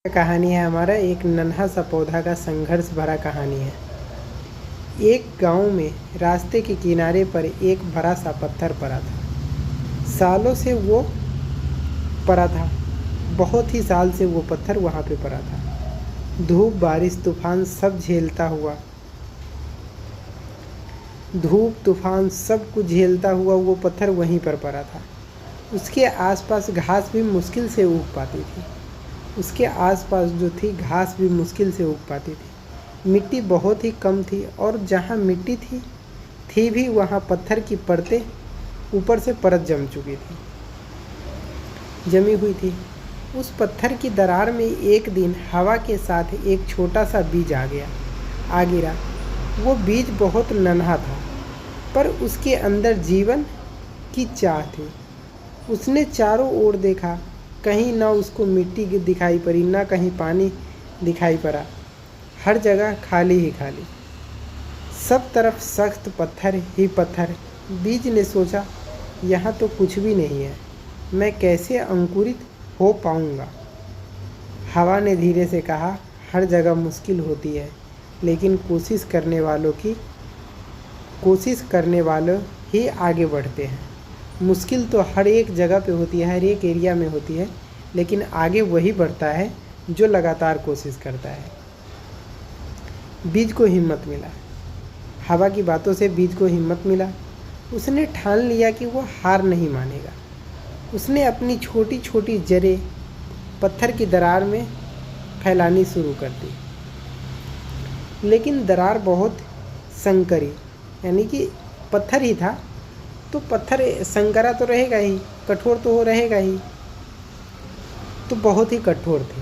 कहानी है हमारा एक नन्हा सा पौधा का संघर्ष भरा कहानी है। एक गांव में रास्ते के किनारे पर एक बड़ा सा पत्थर पड़ा था। सालों से वो पड़ा था, बहुत ही साल से वो पत्थर वहाँ पे पड़ा था। धूप बारिश तूफान सब कुछ झेलता हुआ वो पत्थर वहीं पर पड़ा था। उसके आसपास घास भी मुश्किल से उग पाती थी। मिट्टी बहुत ही कम थी और जहाँ मिट्टी थी भी वहाँ पत्थर की परतें ऊपर से परत जमी हुई थी। उस पत्थर की दरार में एक दिन हवा के साथ एक छोटा सा बीज आ गिरा। वो बीज बहुत नन्हा था, पर उसके अंदर जीवन की चाह थी। उसने चारों ओर देखा, कहीं ना उसको मिट्टी दिखाई पड़ी, ना कहीं पानी दिखाई पड़ा। हर जगह खाली ही खाली, सब तरफ सख्त पत्थर ही पत्थर। बीज ने सोचा, यहाँ तो कुछ भी नहीं है, मैं कैसे अंकुरित हो पाऊँगा। हवा ने धीरे से कहा, हर जगह मुश्किल होती है, लेकिन कोशिश करने वालों ही आगे बढ़ते हैं। मुश्किल तो हर एक जगह पे होती है, हर एक एरिया में होती है, लेकिन आगे वही बढ़ता है जो लगातार कोशिश करता है। बीज को हिम्मत मिला। हवा की बातों से बीज को हिम्मत मिला। उसने ठान लिया कि वो हार नहीं मानेगा। उसने अपनी छोटी छोटी जड़ें पत्थर की दरार में फैलानी शुरू कर दी। लेकिन दरार बहुत संकरी, यानी कि पत्थर ही था तो पत्थर संकरा तो रहेगा ही, कठोर तो रहेगा ही, तो बहुत ही कठोर थे।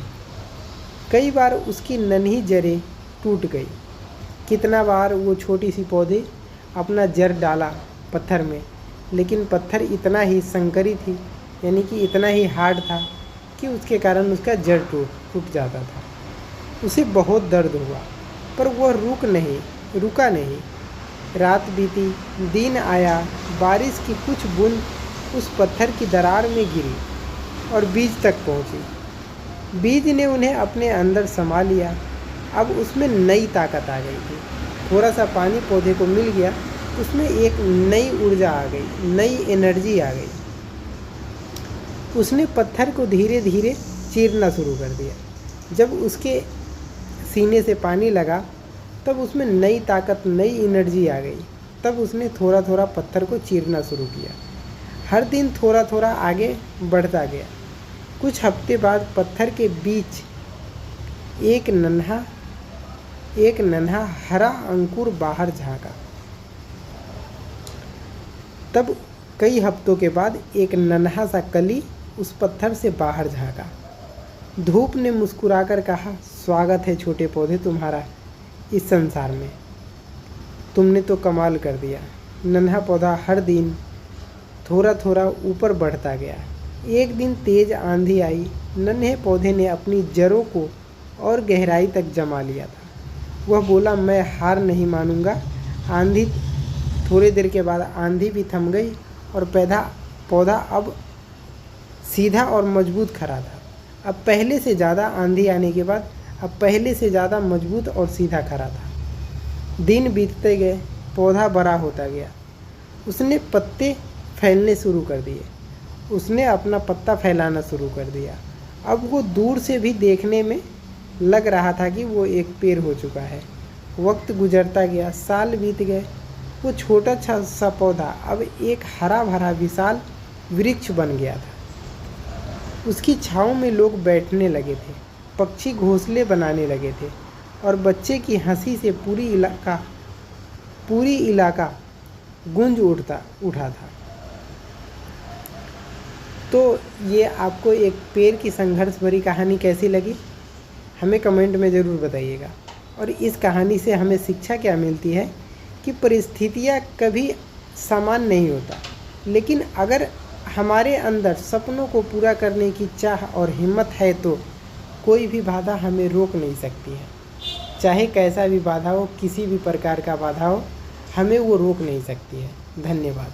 कई बार उसकी नन्ही जड़ें टूट गई। कितना बार वो छोटी सी पौधे अपना जड़ डाला पत्थर में, लेकिन पत्थर इतना ही संकरी थी, यानी कि इतना ही हार्ड था कि उसके कारण उसका जड़ टूट जाता था। उसे बहुत दर्द हुआ, पर वह रुका नहीं। रात बीती, दिन आया, बारिश की कुछ बूंद उस पत्थर की दरार में गिरी और बीज तक पहुंची। बीज ने उन्हें अपने अंदर समा लिया। अब उसमें नई ताकत आ गई थी। थोड़ा सा पानी पौधे को मिल गया, उसमें एक नई ऊर्जा आ गई, नई एनर्जी आ गई। उसने पत्थर को धीरे धीरे चीरना शुरू कर दिया। जब उसके सीने से पानी लगा, तब उसमें नई ताकत, नई एनर्जी आ गई। तब उसने थोड़ा थोड़ा पत्थर को चीरना शुरू किया। हर दिन थोड़ा थोड़ा आगे बढ़ता गया। कुछ हफ्ते बाद पत्थर के बीच एक नन्हा हरा अंकुर बाहर झांका। तब कई हफ्तों के बाद एक नन्हा सा कली उस पत्थर से बाहर झांका। धूप ने मुस्कुराकर कहा, स्वागत है छोटे पौधे तुम्हारा इस संसार में। तुमने तो कमाल कर दिया। नन्हा पौधा हर दिन थोड़ा थोड़ा ऊपर बढ़ता गया। एक दिन तेज आंधी आई। नन्हे पौधे ने अपनी जड़ों को और गहराई तक जमा लिया था। वह बोला, मैं हार नहीं मानूंगा। थोड़ी देर के बाद आंधी भी थम गई और पौधा अब सीधा और मजबूत खड़ा था। अब पहले से ज़्यादा आंधी आने के बाद अब पहले से ज़्यादा मजबूत और सीधा खड़ा था। दिन बीतते गए, पौधा बड़ा होता गया। उसने पत्ते फैलने शुरू कर दिए। उसने अपना पत्ता फैलाना शुरू कर दिया। अब वो दूर से भी देखने में लग रहा था कि वो एक पेड़ हो चुका है। वक्त गुजरता गया, साल बीत गए। वो छोटा सा पौधा अब एक हरा भरा विशाल वृक्ष बन गया था। उसकी छाँव में लोग बैठने लगे थे, पक्षी घोंसले बनाने लगे थे और बच्चे की हंसी से पूरी इलाका गूंज उठा था। तो ये आपको एक पेड़ की संघर्ष भरी कहानी कैसी लगी, हमें कमेंट में ज़रूर बताइएगा। और इस कहानी से हमें शिक्षा क्या मिलती है कि परिस्थितियाँ कभी समान नहीं होता, लेकिन अगर हमारे अंदर सपनों को पूरा करने की चाह और हिम्मत है तो कोई भी बाधा हमें रोक नहीं सकती है। चाहे कैसा भी बाधा हो, किसी भी प्रकार का बाधा हो, हमें वो रोक नहीं सकती है। धन्यवाद।